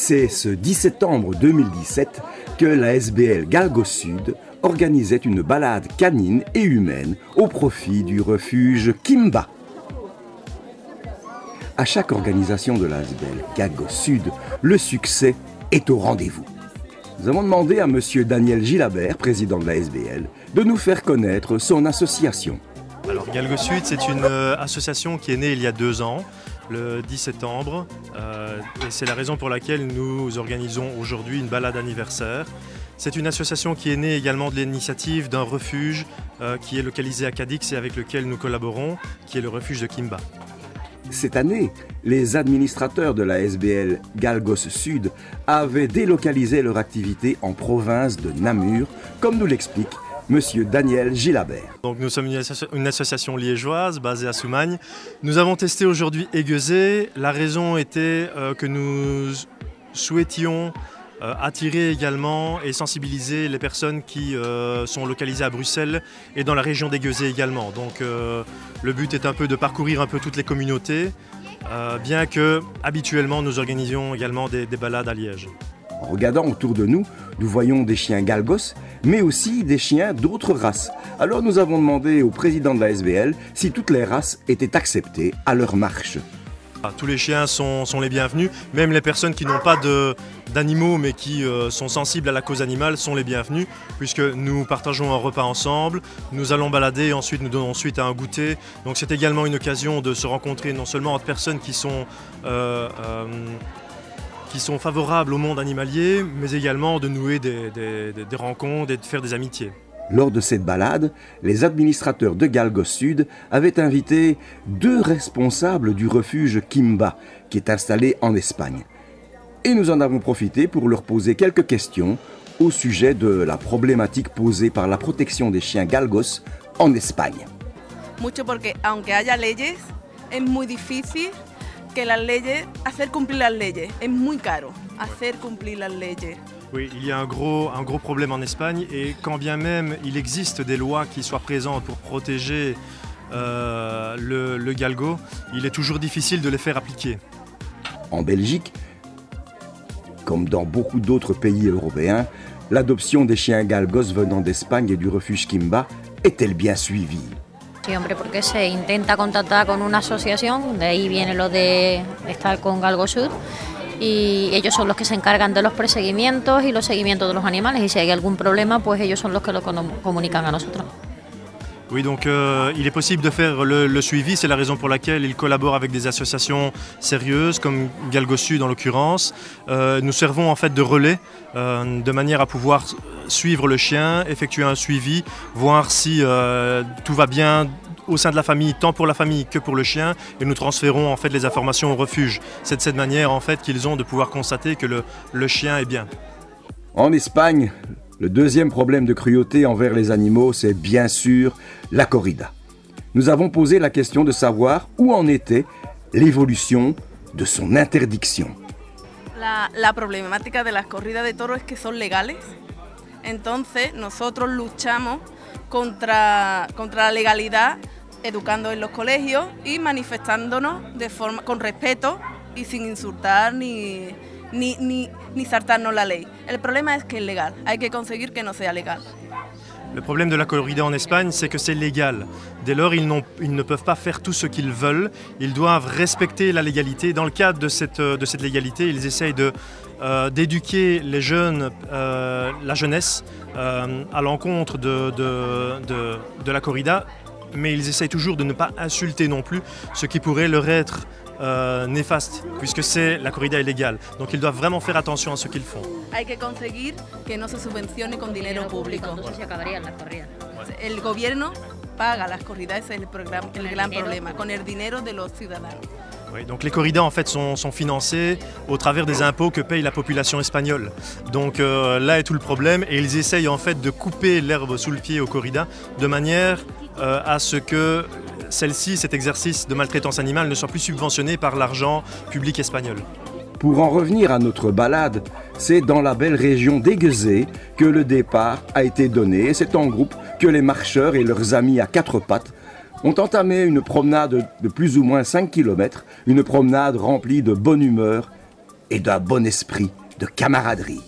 C'est ce 10 septembre 2017 que la SBL Galgo Sud organisait une balade canine et humaine au profit du refuge Kimba. À chaque organisation de la SBL Galgo Sud, le succès est au rendez-vous. Nous avons demandé à M. Daniel Gilabert, président de la SBL, de nous faire connaître son association. Alors Galgo Sud, c'est une association qui est née il y a 2 ans, le 10 septembre, et c'est la raison pour laquelle nous organisons aujourd'hui une balade anniversaire. C'est une association qui est née également de l'initiative d'un refuge qui est localisé à Cadix et avec lequel nous collaborons, qui est le refuge de Kimba. Cette année, les administrateurs de la SBL Galgos Sud avaient délocalisé leur activité en province de Namur, comme nous l'explique M. Daniel Gilabert. Donc nous sommes une association liégeoise basée à Soumagne. Nous avons testé aujourd'hui Aiguezé. La raison était que nous souhaitions attirer également et sensibiliser les personnes qui sont localisées à Bruxelles et dans la région d'Aiguezé également. Donc le but est un peu de parcourir un peu toutes les communautés, bien que habituellement nous organisions également des balades à Liège. En regardant autour de nous, nous voyons des chiens galgos, mais aussi des chiens d'autres races. Alors nous avons demandé au président de la SBL si toutes les races étaient acceptées à leur marche. Tous les chiens sont les bienvenus, même les personnes qui n'ont pas d'animaux mais qui sont sensibles à la cause animale sont les bienvenus, puisque nous partageons un repas ensemble, nous allons balader et ensuite nous donnons suite à un goûter. Donc c'est également une occasion de se rencontrer non seulement entre personnes qui sont favorables au monde animalier, mais également de nouer des rencontres et de faire des amitiés. Lors de cette balade, les administrateurs de Galgos Sud avaient invité 2 responsables du refuge Kimba, qui est installé en Espagne. Et nous en avons profité pour leur poser quelques questions au sujet de la problématique posée par la protection des chiens galgos en Espagne. Mucho porque aunque haya leyes, es muy difícil que las leyes, hacer cumplir las leyes. Es muy caro hacer cumplir las leyes. Oui, il y a un gros problème en Espagne et quand bien même il existe des lois qui soient présentes pour protéger le galgo, il est toujours difficile de les faire appliquer. En Belgique, comme dans beaucoup d'autres pays européens, l'adoption des chiens galgos venant d'Espagne et du refuge Kimba est-elle bien suivie? Sí, hombre, porque se intenta contactar con una asociación, de ahí viene lo de estar con Galgo Sud, y ellos son los que se encargan de los perseguimientos y los seguimientos de los animales, y si hay algún problema, pues ellos son los que lo comunican a nosotros. Oui, donc il est possible de faire le suivi, c'est la raison pour laquelle ils collaborent avec des associations sérieuses, comme Galgo Sud en l'occurrence. Nous servons en fait de relais, de manière à pouvoir suivre le chien, effectuer un suivi, voir si tout va bien au sein de la famille, tant pour la famille que pour le chien, et nous transférons en fait les informations au refuge. C'est de cette manière en fait qu'ils ont de pouvoir constater que le chien est bien. En Espagne, le deuxième problème de cruauté envers les animaux, c'est bien sûr la corrida. Nous avons posé la question de savoir où en était l'évolution de son interdiction. La problemática de las corridas de toros es que son legales. Entonces nosotros luchamos contra la legalidad, educando en los colegios y manifestándonos con respeto y sin insultar ni saltarnos la ley. El problema es que es legal, hay que conseguir que no sea legal. Le problème de la corrida en Espagne, c'est que c'est légal. Dès lors, ils ne peuvent pas faire tout ce qu'ils veulent. Ils doivent respecter la légalité. Dans le cadre de cette légalité, ils essayent d'éduquer les jeunes, la jeunesse, à l'encontre de la corrida. Mais ils essayent toujours de ne pas insulter non plus, ce qui pourrait leur être néfaste, puisque la corrida est légale. Donc ils doivent vraiment faire attention à ce qu'ils font. Hay que conseguir que no se subvencione con dinero público. Entonces se acabarían las corridas. El gobierno paga las corridas, ese es el gran problema, con el dinero de los ciudadanos. Oui, donc les corridas en fait sont financées au travers des impôts que paye la population espagnole. Donc là est tout le problème et ils essayent en fait de couper l'herbe sous le pied aux corridas de manière à ce que celle-ci, cet exercice de maltraitance animale, ne soit plus subventionné par l'argent public espagnol. Pour en revenir à notre balade, c'est dans la belle région d'Aiguezé que le départ a été donné. C'est en groupe que les marcheurs et leurs amis à 4 pattes ont entamé une promenade de plus ou moins 5 km, une promenade remplie de bonne humeur et d'un bon esprit de camaraderie.